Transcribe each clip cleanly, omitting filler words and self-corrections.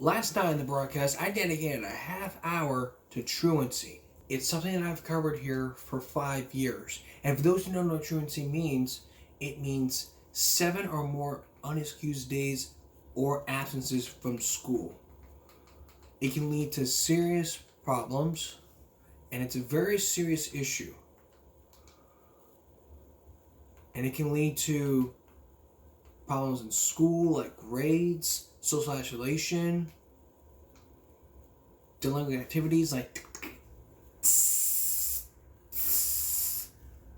Last night in the broadcast, I dedicated a half hour to truancy. It's something that I've covered here for 5 years. And for those who don't know what truancy means, it means 7 or more unexcused days or absences from school. It can lead to serious problems, and it's a very serious issue. And it can lead to problems in school, like grades, social isolation, delinquent activities like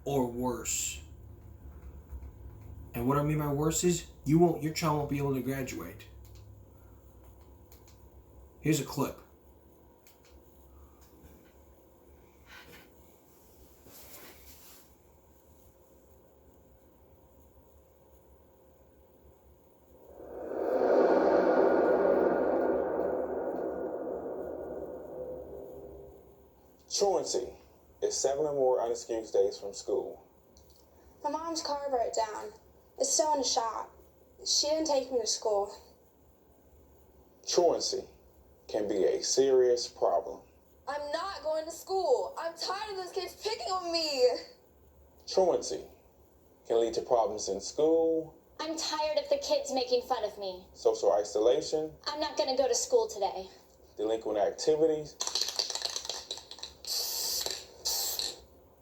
or worse. And what I mean by worse is your child won't be able to graduate. Here's a clip. Truancy is 7 or more unexcused days from school. My mom's car broke down. It's still in the shop. She didn't take me to school. Truancy can be a serious problem. I'm not going to school. I'm tired of those kids picking on me. Truancy can lead to problems in school. I'm tired of the kids making fun of me. Social isolation. I'm not going to go to school today. Delinquent activities.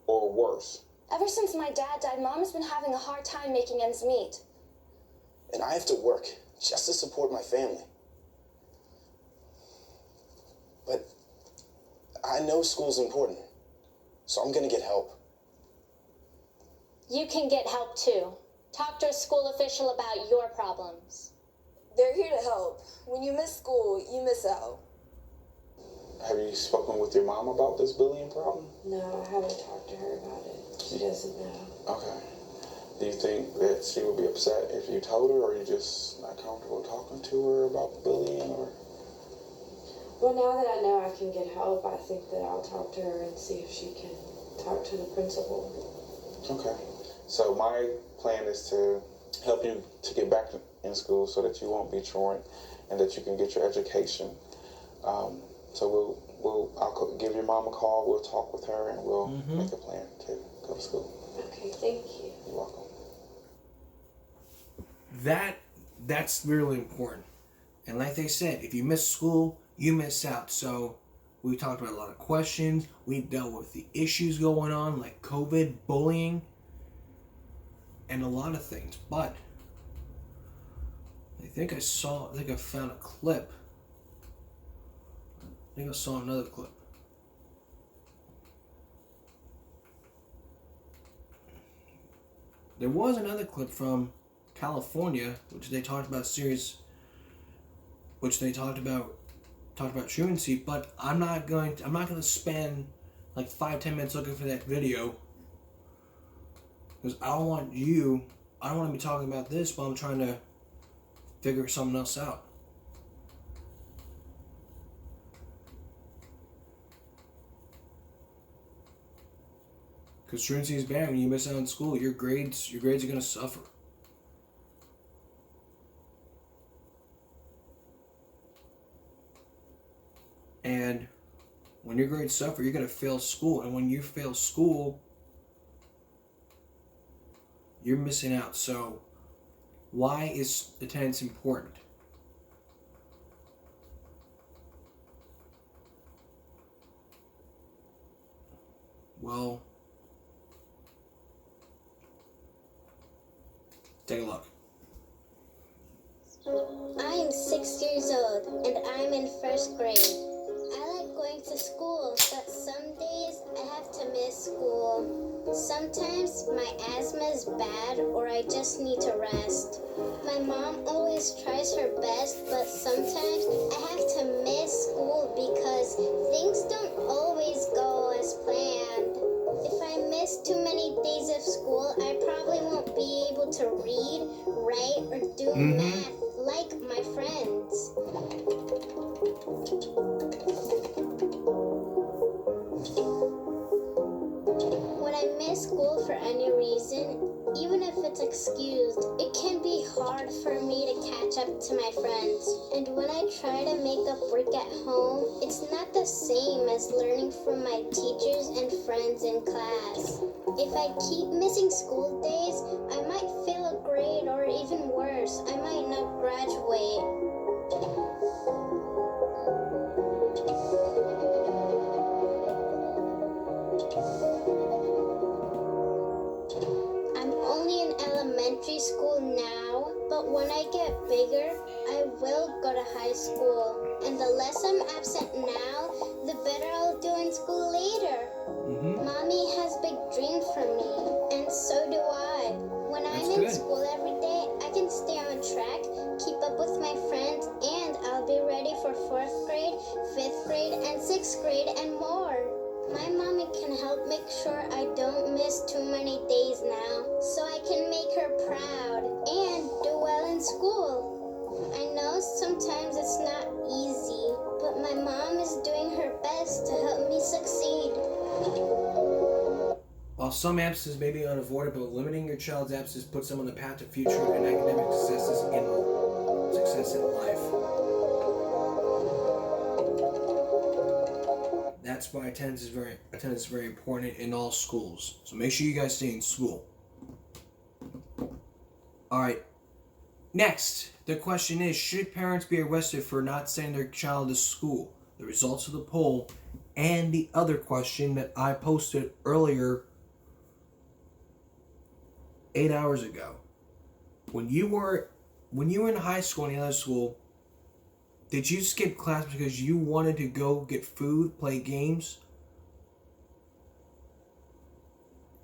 Or worse. Ever since my dad died, Mom has been having a hard time making ends meet. And I have to work just to support my family. But I know school's important, so I'm gonna get help. You can get help too. Talk to a school official about your problems. They're here to help. When you miss school, you miss out. Have you spoken with your mom about this bullying problem? No, I haven't talked to her about it. She doesn't know. Okay. Do you think that she would be upset if you told her, or are you just not comfortable talking to her about bullying? Or? Well, now that I know I can get help, I think that I'll talk to her and see if she can talk to the principal. Okay. So my plan is to help you to get back in school so that you won't be truant and that you can get your education. So I'll give your mom a call. We'll talk with her and we'll make a plan to go to school. Okay, thank you. You're welcome. That's really important. And like they said, if you miss school, you miss out. So we talked about a lot of questions. We dealt with the issues going on, like COVID, bullying, and a lot of things. But I think I found a clip. I think I saw another clip. There was another clip from California, which they talked about truancy, but I'm not going to spend like 5-10 minutes looking for that video, because I don't want to be talking about this while I'm trying to figure something else out. Because truancy is bad. When you miss out on school, your grades are going to suffer. And when your grades suffer, you're going to fail school. And when you fail school, you're missing out. So why is attendance important? Well, take a look. I am 6 years old and I'm in first grade. I like going to school, but some days I have to miss school. Sometimes my asthma is bad or I just need to rest. My mom always tries her best, but sometimes I have to miss school because things don't always go as planned. If I miss too many days of school, I probably won't be able to read, write, or do math like my friends. When I miss school for any reason, even if it's excused, it can be hard for me to catch up to my friends. And when I try to make up work at home, it's not the same as learning from my teachers and friends in class. If I keep missing school days, I might fail a grade, or even worse, I might not graduate. I'm only in elementary school now, but when I get bigger, I will go to high school. And the less I'm absent now, the better I'll do in school later. Mommy has big dreams for me, and so do I. When I'm in school every day, I can stay on track, keep up with my friends, and I'll be ready for 4th grade, 5th grade, and 6th grade, and more. My mommy can help make sure I don't miss too many days now, so I can make her proud and do well in school. I know sometimes it's not easy, but my mom is doing her best to help me succeed. While some absences may be unavoidable, limiting your child's absence puts them on the path to future and academic success in life. That's why attendance is very important in all schools. So make sure you guys stay in school. Alright. Next, the question is, should parents be arrested for not sending their child to school? The results of the poll and the other question that I posted earlier 8 hours ago. When you were in high school and other school, did you skip class because you wanted to go get food, play games,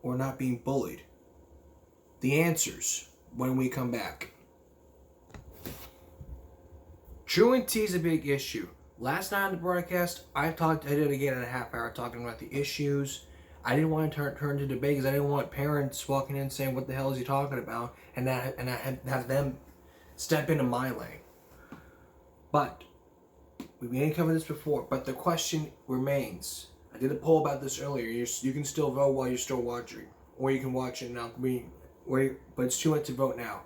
or not being bullied? The answers when we come back. Truancy is a big issue. Last night on the broadcast, I did it again in a half hour talking about the issues. I didn't want to turn to debate because I didn't want parents walking in saying, "What the hell is he talking about?" and I have them step into my lane. But we may have covered this before. But the question remains. I did a poll about this earlier. You can still vote while you're still watching, or you can watch it now. But it's too late to vote now.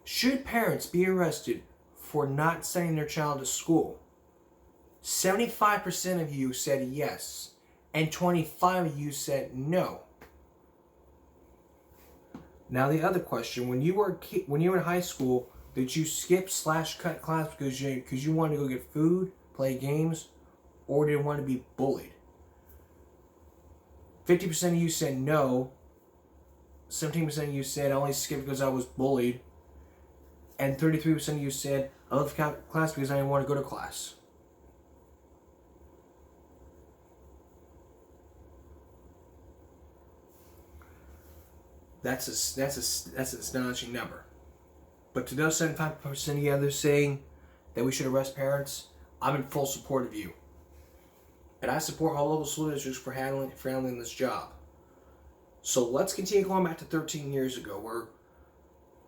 Should parents be arrested for not sending their child to school? 75% of you said yes, and 25% of you said no. Now the other question: when you were in high school, did you skip/cut class because you wanted to go get food, play games, or did you want to be bullied? 50% of you said no. 17% of you said I only skipped because I was bullied, and 33% of you said I left class because I didn't want to go to class. That's an astonishing number. But to those 75% of the others saying that we should arrest parents, I'm in full support of you. And I support all local school districts for handling this job. So let's continue going back to 13 years ago, where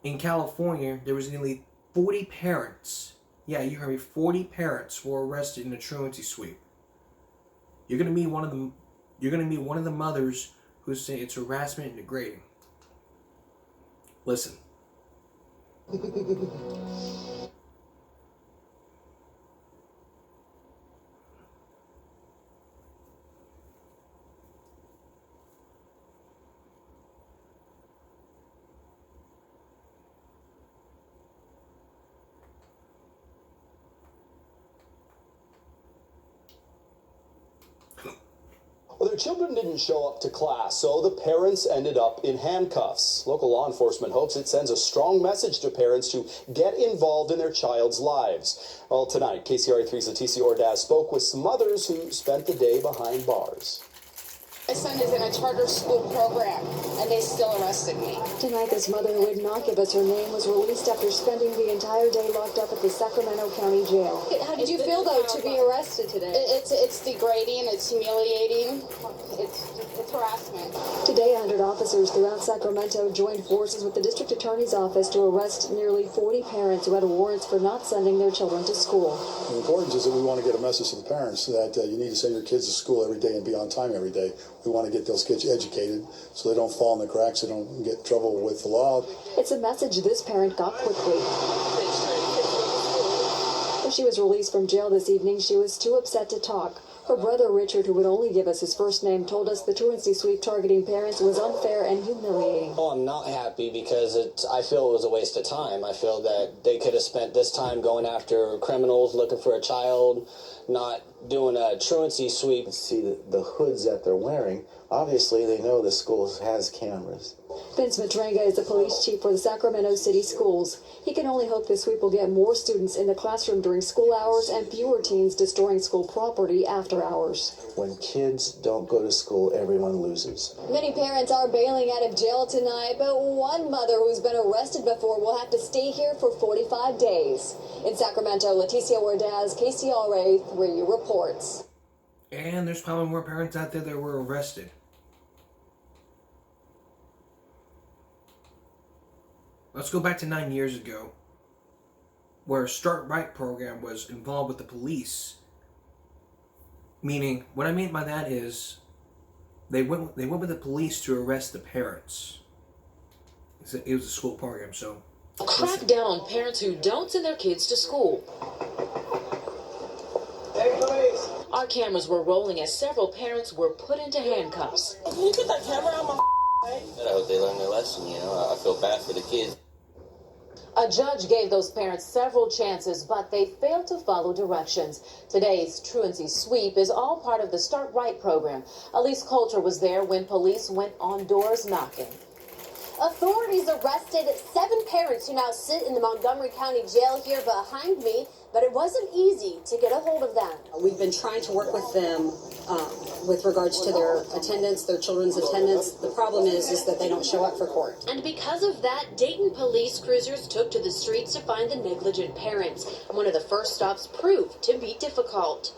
in California there was nearly 40 parents. Yeah, you heard me. 40 parents were arrested in a truancy sweep. You're gonna meet one of them. You're gonna meet one of the mothers who's saying it's harassment and degrading. Listen. Well, their children didn't show up to class, so the parents ended up in handcuffs. Local law enforcement hopes it sends a strong message to parents to get involved in their child's lives. Well, tonight, KCRA3's Leticia Ordaz spoke with some mothers who spent the day behind bars. My son is in a charter school program, and they still arrested me. Tonight, this mother who would not give us her name was released after spending the entire day locked up at the Sacramento County Jail. How did you feel, though, to be arrested today? It's degrading, it's humiliating, it's harassment. Today, 100 officers throughout Sacramento joined forces with the district attorney's office to arrest nearly 40 parents who had warrants for not sending their children to school. The importance is that we want to get a message to the parents that you need to send your kids to school every day and be on time every day. We want to get those kids educated so they don't fall in the cracks, they don't get in trouble with the law. It's a message this parent got quickly. The She was released from jail this evening. She was too upset to talk. Her brother Richard, who would only give us his first name, told us the truancy sweep targeting parents was unfair and humiliating. Oh, I'm not happy because I feel it was a waste of time. I feel that they could have spent this time going after criminals, looking for a child, not doing a truancy sweep. See the hoods that they're wearing. Obviously, they know the school has cameras. Vince Matrenga is the police chief for the Sacramento City Schools. He can only hope the sweep will get more students in the classroom during school hours and fewer teens destroying school property after hours. When kids don't go to school, everyone loses. Many parents are bailing out of jail tonight, but one mother who's been arrested before will have to stay here for 45 days. In Sacramento, Leticia Ordaz, KCRA 3 reports. And there's probably more parents out there that were arrested. Let's go back to 9 years ago, where a Start Right program was involved with the police. Meaning, what I mean by that is, they went with the police to arrest the parents. It was a school program, so... Crack down on parents who don't send their kids to school. Hey, police! Our cameras were rolling as several parents were put into handcuffs. Can you get that camera out of my face? I hope they learn their lesson, you know. I feel bad for the kids. A judge gave those parents several chances, but they failed to follow directions. Today's truancy sweep is all part of the Start Right program. Elise Coulter was there when police went on doors knocking. Authorities arrested 7 parents who now sit in the Montgomery County Jail here behind me, but it wasn't easy to get a hold of them. We've been trying to work with them with regards to their attendance, their children's attendance. The problem is that they don't show up for court. And because of that, Dayton police cruisers took to the streets to find the negligent parents. One of the first stops proved to be difficult.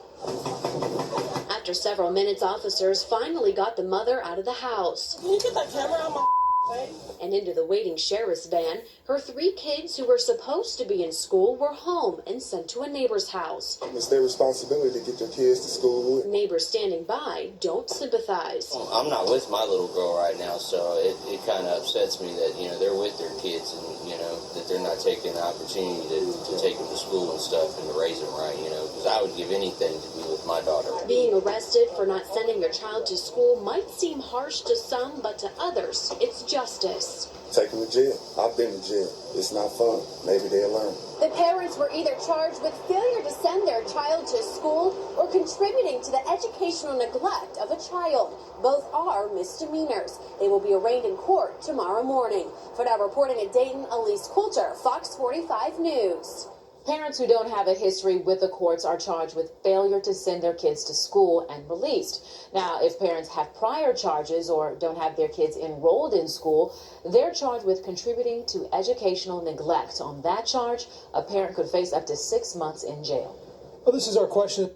After several minutes, officers finally got the mother out of the house. Can you get that camera out of my face? And into the waiting sheriff's van, her 3 kids who were supposed to be in school were home and sent to a neighbor's house. It's their responsibility to get their kids to school. Neighbors standing by don't sympathize. I'm not with my little girl right now, so it kind of upsets me that, you know, they're with their kids and, you know, that they're not taking the opportunity to take them to school and stuff and to raise them right, you know, because I would give anything to be with my daughter. Being arrested for not sending your child to school might seem harsh to some, but to others, it's justice. Take them to jail. I've been to jail. It's not fun. Maybe they'll learn. The parents were either charged with failure to send their child to school or contributing to the educational neglect of a child. Both are misdemeanors. They will be arraigned in court tomorrow morning. For now, reporting in Dayton, Elise Coulter, Fox 45 News. Parents who don't have a history with the courts are charged with failure to send their kids to school and released. Now, if parents have prior charges or don't have their kids enrolled in school, they're charged with contributing to educational neglect. On that charge, a parent could face up to 6 months in jail. Well, this is our question.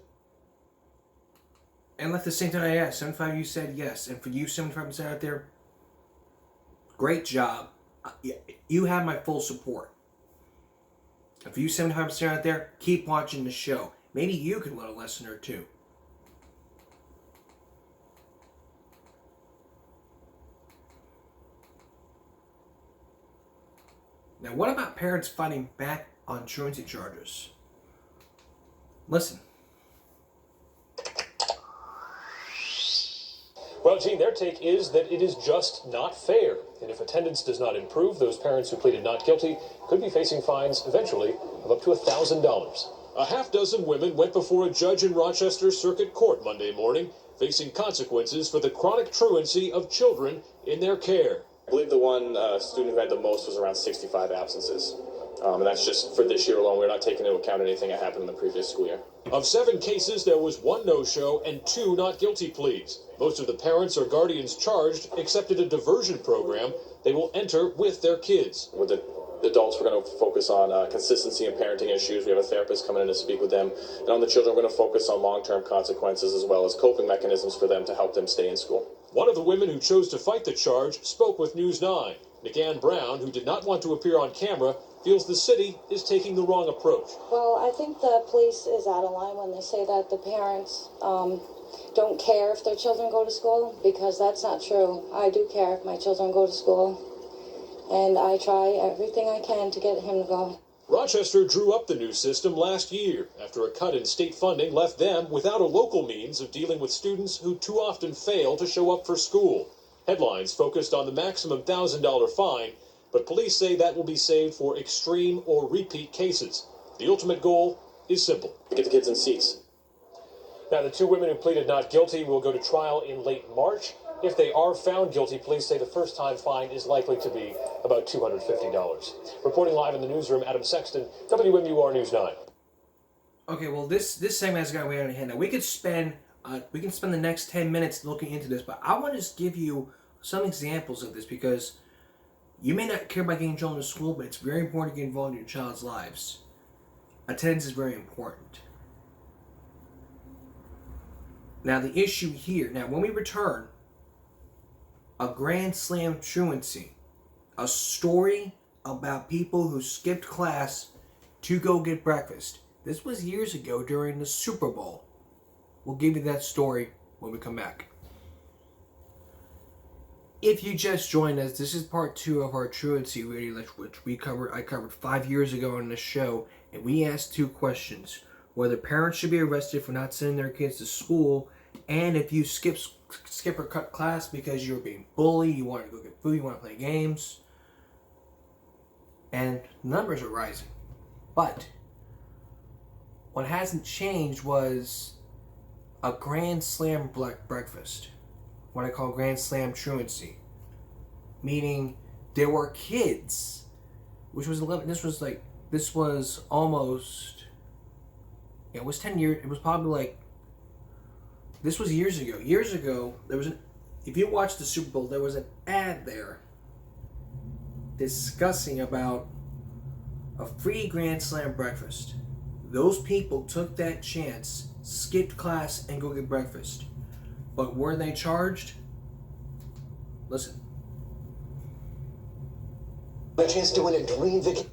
And at the same time, I asked, 75 of you said yes. And for you, 75% out there, great job. You have my full support. And for you 75% out there, keep watching the show. Maybe you can learn a lesson or two. Now, what about parents fighting back on truancy charges? Listen. Well, Gene, their take is that it is just not fair. And if attendance does not improve, those parents who pleaded not guilty could be facing fines eventually of up to $1,000. A half dozen women went before a judge in Rochester Circuit Court Monday morning, facing consequences for the chronic truancy of children in their care. I believe the one student who had the most was around 65 absences. And that's just for this year alone. We're not taking into account anything that happened in the previous school year. Of 7 cases, there was 1 no-show and 2 not guilty pleas. Most of the parents or guardians charged accepted a diversion program they will enter with their kids. With the adults, we're going to focus on consistency and parenting issues. We have a therapist coming in to speak with them. And on the children, we're going to focus on long-term consequences as well as coping mechanisms for them to help them stay in school. One of the women who chose to fight the charge spoke with News 9. McAnn Brown, who did not want to appear on camera, feels the city is taking the wrong approach. Well, I think the police is out of line when they say that the parents don't care if their children go to school, because that's not true. I do care if my children go to school, and I try everything I can to get him to go. Rochester drew up the new system last year after a cut in state funding left them without a local means of dealing with students who too often fail to show up for school. Headlines focused on the maximum $1,000 fine, but police say that will be saved for extreme or repeat cases. The ultimate goal is simple: Get the kids in seats. Now, the two women who pleaded not guilty will go to trial in late March. If they are found guilty, police say the first-time fine is likely to be about $250. Reporting live in the newsroom, Adam Sexton, WMUR News 9. Okay, well, this segment has got way out of hand. Now, we can spend the next 10 minutes looking into this, but I want to just give you some examples of this because you may not care about getting children to school, but it's very important to get involved in your child's lives. Attendance is very important. Now, the issue here, when we return, a Grand Slam truancy, a story about people who skipped class to go get breakfast. This was years ago during the Super Bowl. We'll give you that story when we come back. If you just joined us, this is part 2 of our truancy radio, which I covered 5 years ago on this show, and we asked 2 questions: whether parents should be arrested for not sending their kids to school, and if you skip or cut class because you were being bullied, you wanted to go get food, you want to play games. And the numbers are rising. But what hasn't changed was a Grand Slam breakfast. What I call Grand Slam truancy. Meaning there were kids, which was 11, this was almost, it was 10 years, it was probably like, this was years ago. Years ago, there was if you watched the Super Bowl, there was an ad there discussing about a free Grand Slam breakfast. Those people took that chance, skipped class, and go get breakfast. But were they charged? Listen. A chance to win a dream vacation.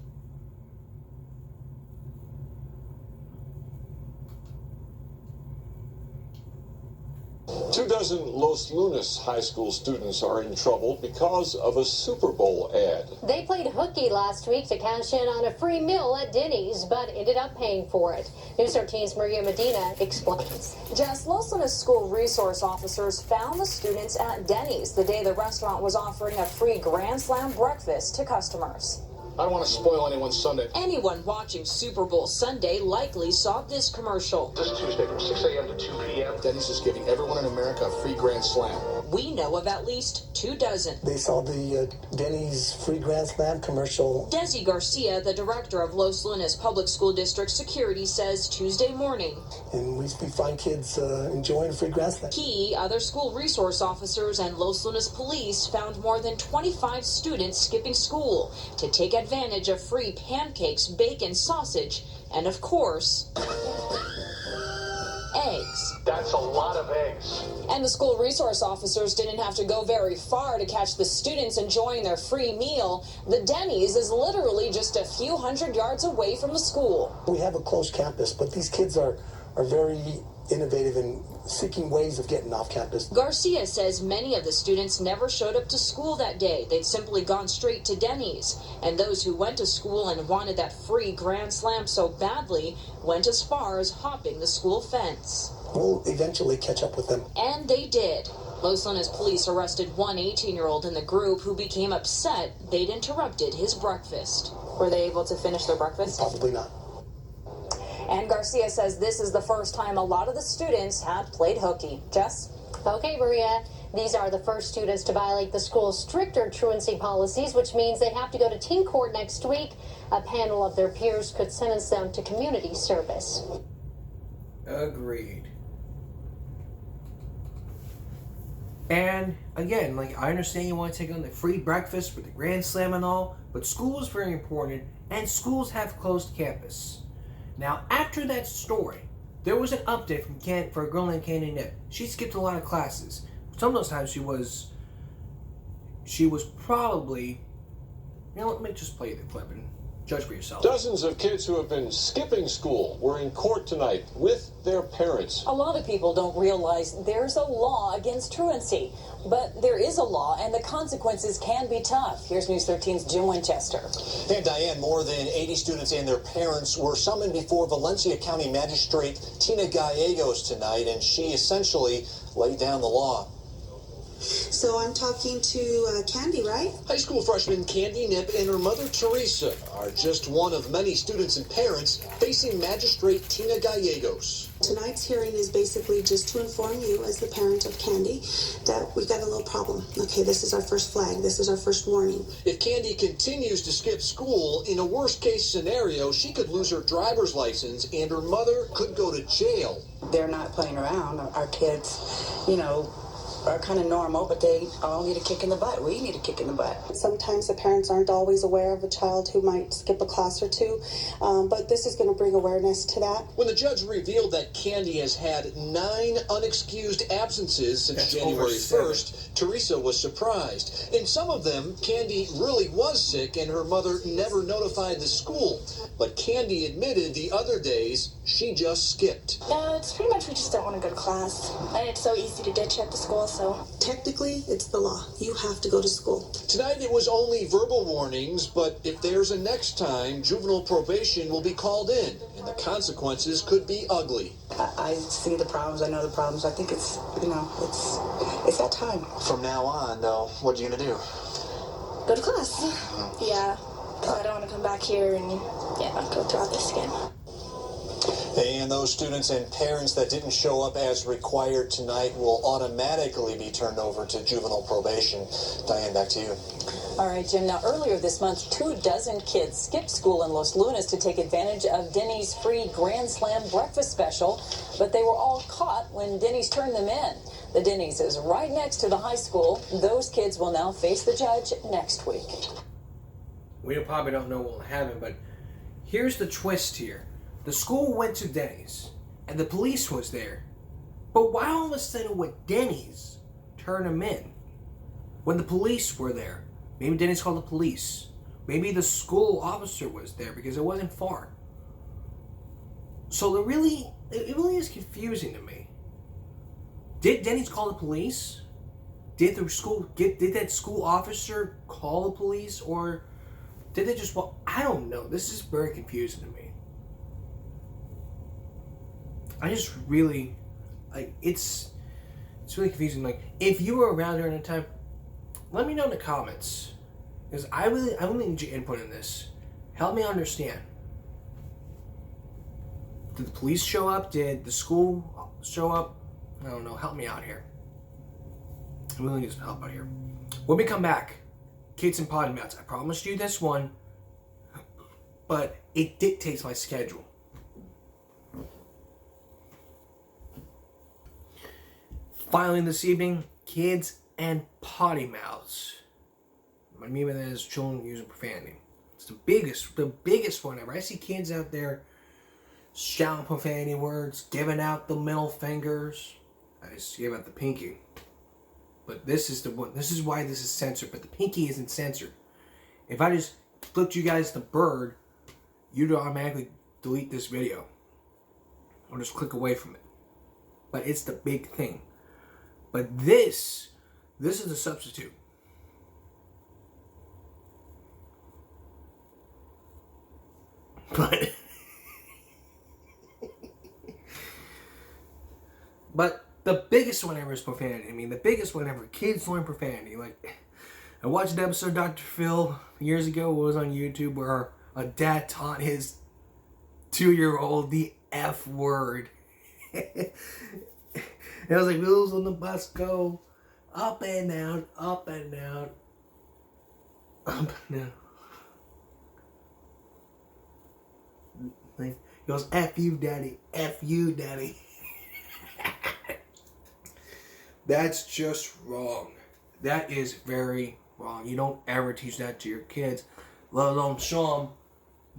24 Los Lunas high school students are in trouble because of a Super Bowl ad. They played hooky last week to cash in on a free meal at Denny's, but ended up paying for it. News 13's Maria Medina explains. Jess, Los Lunas school resource officers found the students at Denny's the day the restaurant was offering a free Grand Slam breakfast to customers. I don't want to spoil anyone's Sunday. Anyone watching Super Bowl Sunday likely saw this commercial. This Tuesday from 6 a.m. to 2 p.m. Denny's is giving everyone in America a free Grand Slam. We know of at least 24. They saw the Denny's free Grand Slam commercial. Desi Garcia, the director of Los Lunas Public School District Security, says Tuesday morning. And we find kids enjoying free Grand Slam. He, other school resource officers, and Los Lunas police found more than 25 students skipping school to take advantage of free pancakes, bacon, sausage, and of course, eggs. That's a lot of eggs. And the school resource officers didn't have to go very far to catch the students enjoying their free meal. The Denny's is literally just a few hundred yards away from the school. We have a close campus, but these kids are very innovative in seeking ways of getting off campus. Garcia says many of the students never showed up to school that day. They'd simply gone straight to Denny's. And those who went to school and wanted that free Grand Slam so badly went as far as hopping the school fence. We'll eventually catch up with them. And they did. Los Lunas police arrested one 18-year-old in the group who became upset they'd interrupted his breakfast. Were they able to finish their breakfast? Probably not. And Garcia says this is the first time a lot of the students have played hooky. Jess? Okay, Maria. These are the first students to violate the school's stricter truancy policies, which means they have to go to teen court next week. A panel of their peers could sentence them to community service. Agreed. And again, I understand you want to take on the free breakfast with the Grand Slam and all, but school is very important, and schools have closed campus. Now, after that story, there was an update for a girl named Candy Nip. She skipped a lot of classes. Some of those times she was probably, let me just play the clip and Judge for yourself. Dozens of kids who have been skipping school were in court tonight with their parents. A lot of people don't realize there's a law against truancy, but there is a law and the consequences can be tough. Here's News 13's Jim Winchester. And Diane, more than 80 students and their parents were summoned before Valencia County Magistrate Tina Gallegos tonight, and she essentially laid down the law. So I'm talking to Candy, right? High school freshman Candy Nip and her mother Teresa are just one of many students and parents facing Magistrate Tina Gallegos. Tonight's hearing is basically just to inform you, as the parent of Candy, that we've got a little problem. Okay, this is our first flag. This is our first warning. If Candy continues to skip school, in a worst-case scenario, she could lose her driver's license and her mother could go to jail. They're not playing around. Our kids, are kind of normal, but they all need a kick in the butt. We need a kick in the butt. Sometimes the parents aren't always aware of a child who might skip a class or two, but this is going to bring awareness to that. When the judge revealed that Candy has had 9 unexcused absences since January 1st, Teresa was surprised. In some of them, Candy really was sick and her mother never notified the school. But Candy admitted the other days she just skipped. It's pretty much we just don't want to go to class. And it's so easy to ditch at the school, so. Technically, it's the law. You have to go to school. Tonight it was only verbal warnings, but if there's a next time, juvenile probation will be called in, and the consequences could be ugly. I see the problems. I know the problems. I think it's that time. From now on, though, what are you going to do? Go to class. Yeah, because I don't want to come back here and, go through all this again. And those students and parents that didn't show up as required tonight will automatically be turned over to juvenile probation. Diane, back to you. All right, Jim. Now, earlier this month, 24 kids skipped school in Los Lunas to take advantage of Denny's free Grand Slam breakfast special, but they were all caught when Denny's turned them in. The Denny's is right next to the high school. Those kids will now face the judge next week. We probably don't know what will happen, but here's the twist here. The school went to Denny's, and the police was there. But why all of a sudden would Denny's turn them in when the police were there? Maybe Denny's called the police. Maybe the school officer was there because it wasn't far. So it really is confusing to me. Did Denny's call the police? Did that school officer call the police, or did they just? Well, I don't know. This is very confusing to me. I just really, it's really confusing. Like, if you were around during the time, let me know in the comments, because I really need your input in this. Help me understand. Did the police show up? Did the school show up? I don't know. Help me out here. I really need some help out here. When we come back, kids and potty mouths. I promised you this one, but it dictates my schedule. Finally this evening, kids and potty mouths. What I mean by that is children using profanity. It's the biggest one ever. I see kids out there shouting profanity words, giving out the middle fingers. I just gave out the pinky. But this is the one. This is why this is censored. But the pinky isn't censored. If I just flipped you guys the bird, you'd automatically delete this video. Or just click away from it. But it's the big thing. But this is a substitute. But the biggest one ever is profanity. I mean, the biggest one ever. Kids learn profanity. Like, I watched an episode of Dr. Phil years ago. It was on YouTube where a dad taught his 2-year-old the F word. And I was like, wheels on the bus go up and down, up and down, up and down. He goes, F you, daddy, F you, daddy. That's just wrong. That is very wrong. You don't ever teach that to your kids, let alone show them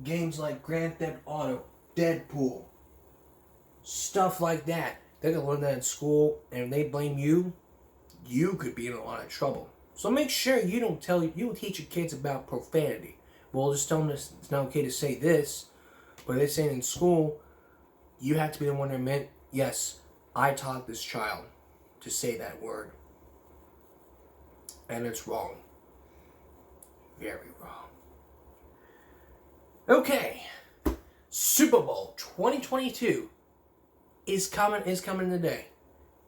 games like Grand Theft Auto, Deadpool, stuff like that. They're going to learn that in school, and if they blame you, you could be in a lot of trouble. So make sure you don't teach your kids about profanity We'll just tell them it's not okay to say this, but they're saying in school, you have to be the one to admit, yes, I taught this child to say that word. And it's wrong. Very wrong. Okay. Super Bowl 2022 is coming today.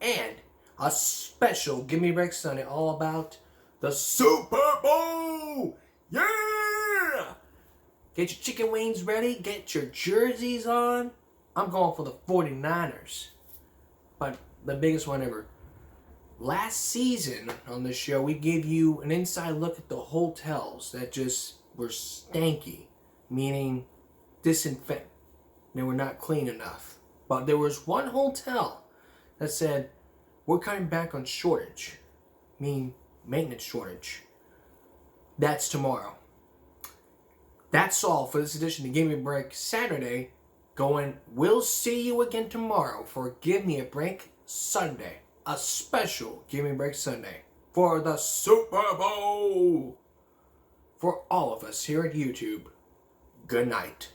And a special Give Me a Break Sunday all about the Super Bowl. Yeah! Get your chicken wings ready. Get your jerseys on. I'm going for the 49ers. But the biggest one ever. Last season on this show, we gave you an inside look at the hotels that just were stanky. Meaning disinfect. They were not clean enough. But there was one hotel that said, we're cutting back on shortage. Meaning maintenance shortage. That's tomorrow. That's all for this edition of Give Me a Break Saturday. We'll see you again tomorrow for Give Me a Break Sunday. A special Give Me a Break Sunday for the Super Bowl. For all of us here at YouTube, good night.